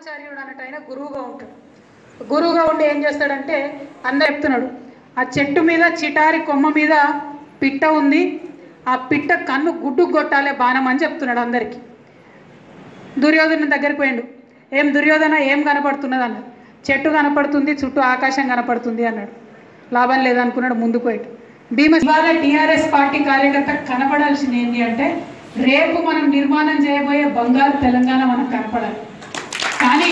కృపాచార్యుడు అన్నట్టు ఆయన గురువుగా ఉంటాడు. గురువుగా ఉండి ఏం చేస్తాడంటే అందరు చెప్తున్నాడు, ఆ చెట్టు మీద చిటారి కొమ్మ మీద పిట్ట ఉంది, ఆ పిట్ట కన్ను గుడ్డు కొట్టాలే బాణం అని చెప్తున్నాడు అందరికీ. దుర్యోధన దగ్గరికి పోయిండు, ఏం దుర్యోధన ఏం కనపడుతున్నది అన్నాడు. చెట్టు కనపడుతుంది, చుట్టూ ఆకాశం కనపడుతుంది అన్నాడు. లాభం లేదనుకున్నాడు, ముందుకు పోయాడు. ఇవాళ టీఆర్ఎస్ పార్టీ కార్యకర్త కనపడాల్సింది ఏంటి అంటే రేపు మనం నిర్మాణం చేయబోయే బంగారు తెలంగాణ మనకు కనపడాలి. కానీ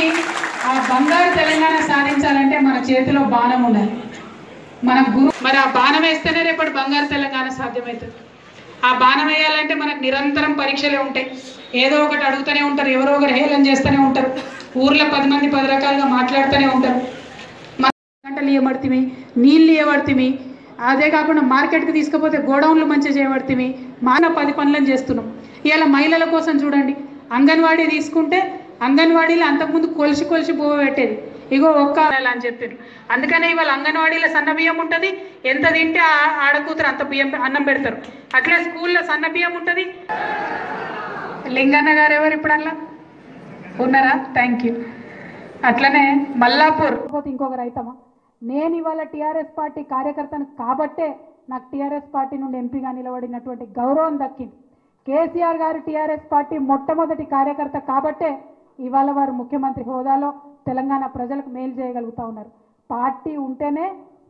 ఆ బంగారు తెలంగాణ సాధించాలంటే మన చేతిలో బాణం ఉండాలి, మన మరి ఆ బాణం వేస్తేనే రేపటి బంగారు తెలంగాణ సాధ్యమవుతుంది. ఆ బాణం వేయాలంటే మనకు నిరంతరం పరీక్షలే ఉంటాయి, ఏదో ఒకటి అడుగుతూనే ఉంటారు, ఎవరో ఒకరు హేళన చేస్తూనే ఉంటారు, ఊర్లో 10 మంది 10 రకాలుగా మాట్లాడుతూనే ఉంటారు. గంటలు ఇవ్వబడితే నీళ్ళు ఇవ్వబడితే, అదే కాకుండా మార్కెట్కి తీసుకుపోతే గోడౌన్లు మంచిగా చేయబడితే, మాన 10 పనులను చేస్తున్నాం. ఇవాళ మహిళల కోసం చూడండి, అంగన్వాడీ తీసుకుంటే అంగన్వాడీలో అంతకుముందు కొలిసి పోవ పెట్టేది, ఇగో ఒక్క అని చెప్పారు. అందుకనే ఇవాళ అంగన్వాడీలో సన్న బియ్యం ఉంటుంది, ఎంత తింటే ఆడకూతురు అంత బియ్యం అన్నం పెడతారు. అట్లే స్కూల్లో సన్న బియ్యం ఉంటుంది. లింగన్న గారు ఎవరు ఇప్పుడు అలా ఉన్నారా? Thank you. అట్లనే మల్లాపూర్ ఇంకొక రైతమా, నేను ఇవాళ టీఆర్ఎస్ పార్టీ కార్యకర్తను కాబట్టే నాకు టీఆర్ఎస్ పార్టీ నుండి ఎంపీగా నిలబడినటువంటి గౌరవం దక్కింది. కేసీఆర్ గారు టీఆర్ఎస్ పార్టీ మొట్టమొదటి కార్యకర్త కాబట్టే ఇవాళ వారు ముఖ్యమంత్రి హోదాలో తెలంగాణ ప్రజలకు మేలు చేయగలుగుతూ ఉన్నారు. పార్టీ ఉంటేనే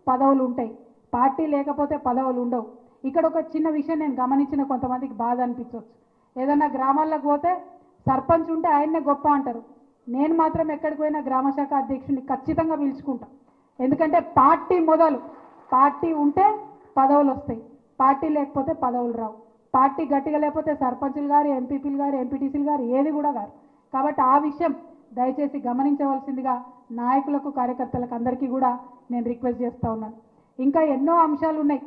పదవులు ఉంటాయి, పార్టీ లేకపోతే పదవులు ఉండవు. ఇక్కడ ఒక చిన్న విషయం నేను గమనించిన, కొంతమందికి బాధ అనిపించవచ్చు. ఏదన్నా గ్రామాల్లోకి పోతే సర్పంచ్ ఉంటే ఆయన్నే గొప్ప అంటారు. నేను మాత్రం ఎక్కడికి పోయినా గ్రామ శాఖ అధ్యక్షుడిని ఖచ్చితంగా పిలుచుకుంటాను. ఎందుకంటే పార్టీ మొదలు, పార్టీ ఉంటే పదవులు వస్తాయి, పార్టీ లేకపోతే పదవులు రావు. పార్టీ గట్టిగా లేకపోతే సర్పంచులు గారు, ఎంపీపీలు గారు, ఎంపీటీసీలు గారు ఏది కూడా గారు. కాబట్టి ఆ విషయం దయచేసి గమనించవలసిందిగా నాయకులకు, కార్యకర్తలకు అందరికీ కూడా నేను రిక్వెస్ట్ చేస్తూ ఉన్నాను. ఇంకా ఎన్నో అంశాలు ఉన్నాయి,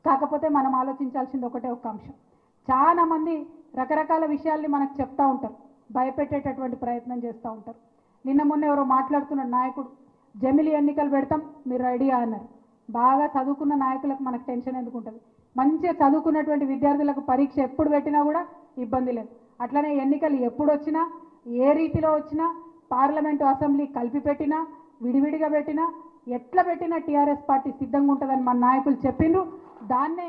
కాకపోతే మనం ఆలోచించాల్సింది ఒకటే ఒక అంశం. చాలా మంది రకరకాల విషయాల్ని మనకు చెప్తూ ఉంటారు, భయపెట్టేటటువంటి ప్రయత్నం చేస్తూ ఉంటారు. నిన్న మొన్న ఎవరో మాట్లాడుతున్న నాయకుడు, జమిలి ఎన్నికలు పెడతాం మీరు రెడీగా అన్నారు. బాగా చదువుకున్న నాయకులకు మనకు టెన్షన్ ఎందుకు ఉంటుంది? మంచిగా చదువుకున్నటువంటి విద్యార్థులకు పరీక్ష ఎప్పుడు పెట్టినా కూడా ఇబ్బంది లేదు. అట్లనే ఎన్నికలు ఎప్పుడు వచ్చినా, ఏ రీతిలో వచ్చినా, పార్లమెంటు అసెంబ్లీ కలిపి పెట్టినా, విడివిడిగా పెట్టినా, ఎట్లా పెట్టినా టీఆర్ఎస్ పార్టీ సిద్ధంగా ఉంటుందని మన నాయకులు చెప్పిండ్రు. దాన్నే